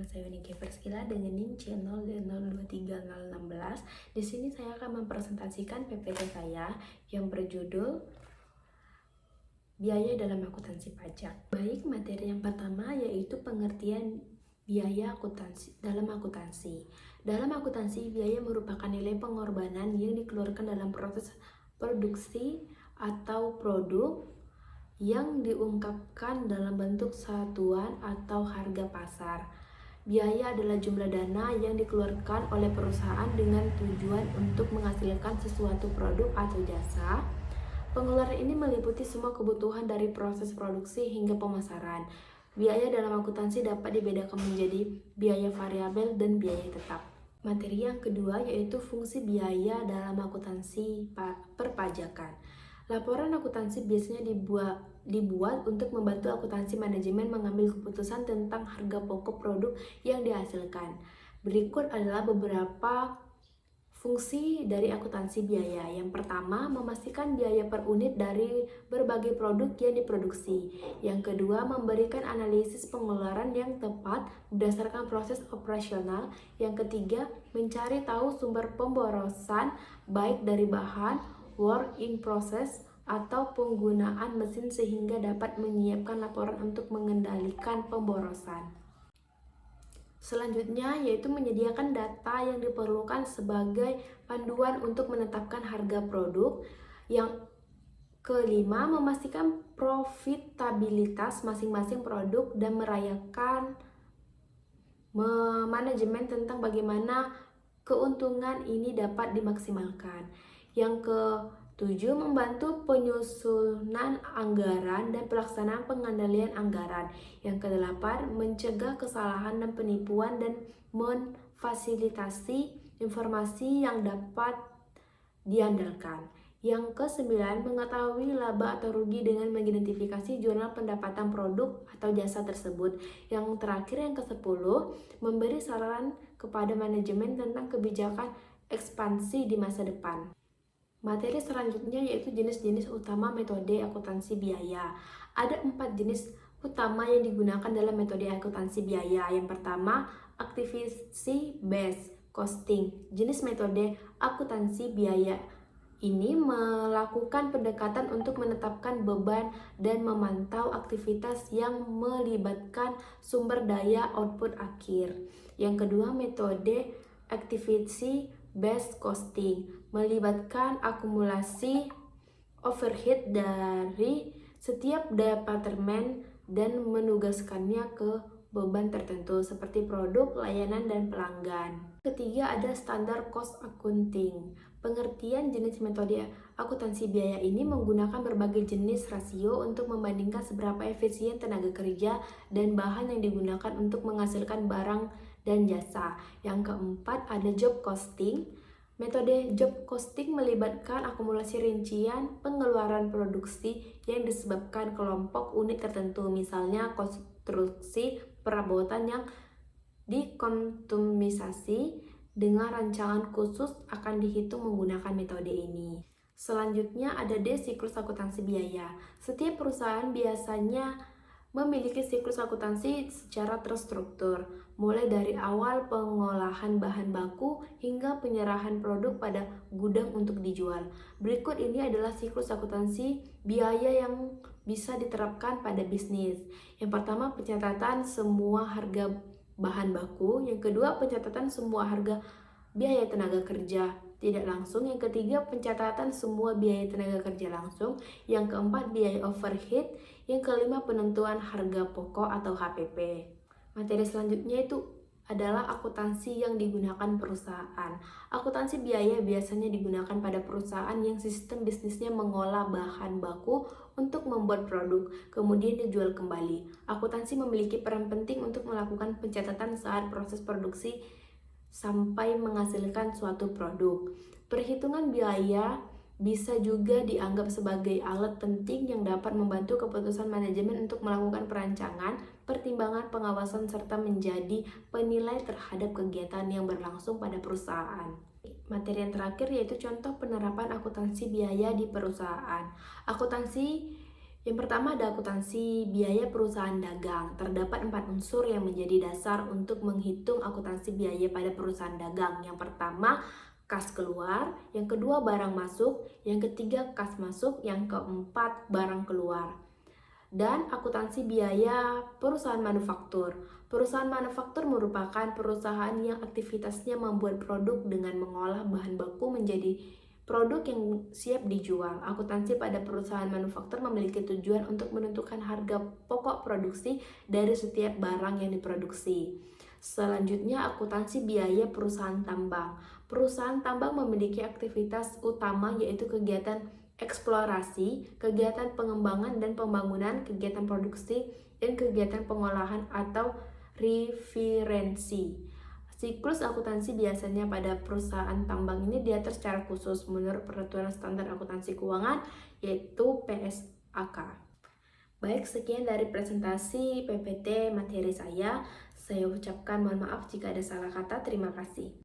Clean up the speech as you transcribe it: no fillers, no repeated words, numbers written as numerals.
Nama saya Unike Perskila dengan NIM C0023016. Di sini saya akan mempresentasikan PPT saya yang berjudul Biaya dalam Akuntansi Pajak. Baik, materi yang pertama yaitu pengertian biaya akuntansi. Dalam akuntansi, biaya merupakan nilai pengorbanan yang dikeluarkan dalam proses produksi atau produk yang diungkapkan dalam bentuk satuan atau harga pasar. Biaya adalah jumlah dana yang dikeluarkan oleh perusahaan dengan tujuan untuk menghasilkan sesuatu produk atau jasa. Pengeluaran ini meliputi semua kebutuhan dari proses produksi hingga pemasaran. Biaya dalam akuntansi dapat dibedakan menjadi biaya variabel dan biaya tetap. Materi yang kedua yaitu fungsi biaya dalam akuntansi perpajakan. Laporan akuntansi biasanya dibuat untuk membantu akuntansi manajemen mengambil keputusan tentang harga pokok produk yang dihasilkan. Berikut adalah beberapa fungsi dari akuntansi biaya. Yang pertama, memastikan biaya per unit dari berbagai produk yang diproduksi. Yang kedua, memberikan analisis pengeluaran yang tepat berdasarkan proses operasional. Yang ketiga, mencari tahu sumber pemborosan baik dari bahan, work in process, atau penggunaan mesin sehingga dapat menyiapkan laporan untuk mengendalikan pemborosan. Selanjutnya yaitu menyediakan data yang diperlukan sebagai panduan untuk menetapkan harga produk. Yang kelima, memastikan profitabilitas masing-masing produk dan merayakan manajemen tentang bagaimana keuntungan ini dapat dimaksimalkan. Yang ketujuh, membantu penyusunan anggaran dan pelaksanaan pengendalian anggaran. Yang kedelapan, mencegah kesalahan dan penipuan dan memfasilitasi informasi yang dapat diandalkan. Yang kesembilan, mengetahui laba atau rugi dengan mengidentifikasi jurnal pendapatan produk atau jasa tersebut. Yang terakhir, yang kesepuluh, memberi saran kepada manajemen tentang kebijakan ekspansi di masa depan. Materi selanjutnya yaitu jenis-jenis utama metode akuntansi biaya. Ada 4 jenis utama yang digunakan dalam metode akuntansi biaya. Yang pertama, activity based costing. Jenis metode akuntansi biaya ini melakukan pendekatan untuk menetapkan beban dan memantau aktivitas yang melibatkan sumber daya output akhir. Yang kedua, metode activity based costing melibatkan akumulasi overhead dari setiap departemen dan menugaskannya ke beban tertentu seperti produk, layanan, dan pelanggan. Ketiga, ada standar cost accounting. Pengertian jenis metode akuntansi biaya ini menggunakan berbagai jenis rasio untuk membandingkan seberapa efisien tenaga kerja dan bahan yang digunakan untuk menghasilkan barang dan jasa. Yang keempat, ada job costing. Metode job costing melibatkan akumulasi rincian pengeluaran produksi yang disebabkan kelompok unit tertentu, misalnya konstruksi perabotan yang dikonsumisasi dengan rancangan khusus akan dihitung menggunakan metode ini. Selanjutnya ada siklus akuntansi biaya. Setiap perusahaan biasanya memiliki siklus akuntansi secara terstruktur, mulai dari awal pengolahan bahan baku hingga penyerahan produk pada gudang untuk dijual. Berikut ini adalah siklus akuntansi biaya yang bisa diterapkan pada bisnis. Yang pertama, pencatatan semua harga bahan baku. Yang kedua, pencatatan semua harga biaya tenaga kerja tidak langsung. Yang ketiga, pencatatan semua biaya tenaga kerja langsung. Yang keempat, biaya overhead. Yang kelima, penentuan harga pokok atau HPP. Materi selanjutnya itu adalah akuntansi yang digunakan perusahaan. Akuntansi biaya biasanya digunakan pada perusahaan yang sistem bisnisnya mengolah bahan baku untuk membuat produk, kemudian dijual kembali. Akuntansi memiliki peran penting untuk melakukan pencatatan saat proses produksi sampai menghasilkan suatu produk. Perhitungan biaya bisa juga dianggap sebagai alat penting yang dapat membantu keputusan manajemen untuk melakukan perancangan, pertimbangan, pengawasan, serta menjadi penilai terhadap kegiatan yang berlangsung pada perusahaan. Materi yang terakhir yaitu contoh penerapan akuntansi biaya di perusahaan. Akuntansi Yang pertama ada akuntansi biaya perusahaan dagang. Terdapat 4 unsur yang menjadi dasar untuk menghitung akuntansi biaya pada perusahaan dagang. Yang pertama, kas keluar. Yang kedua, barang masuk. Yang ketiga, kas masuk. Yang keempat, barang keluar. Dan akuntansi biaya perusahaan manufaktur. Perusahaan manufaktur merupakan perusahaan yang aktivitasnya membuat produk dengan mengolah bahan baku menjadi produk yang siap dijual. Akuntansi pada perusahaan manufaktur memiliki tujuan untuk menentukan harga pokok produksi dari setiap barang yang diproduksi. Selanjutnya, akuntansi biaya perusahaan tambang. Perusahaan tambang memiliki aktivitas utama yaitu kegiatan eksplorasi, kegiatan pengembangan dan pembangunan, kegiatan produksi, dan kegiatan pengolahan atau referensi. Siklus akuntansi biasanya pada perusahaan tambang ini diatur secara khusus menurut Peraturan Standar Akuntansi Keuangan yaitu PSAK. Baik, sekian dari presentasi PPT materi saya. Saya ucapkan mohon maaf jika ada salah kata. Terima kasih.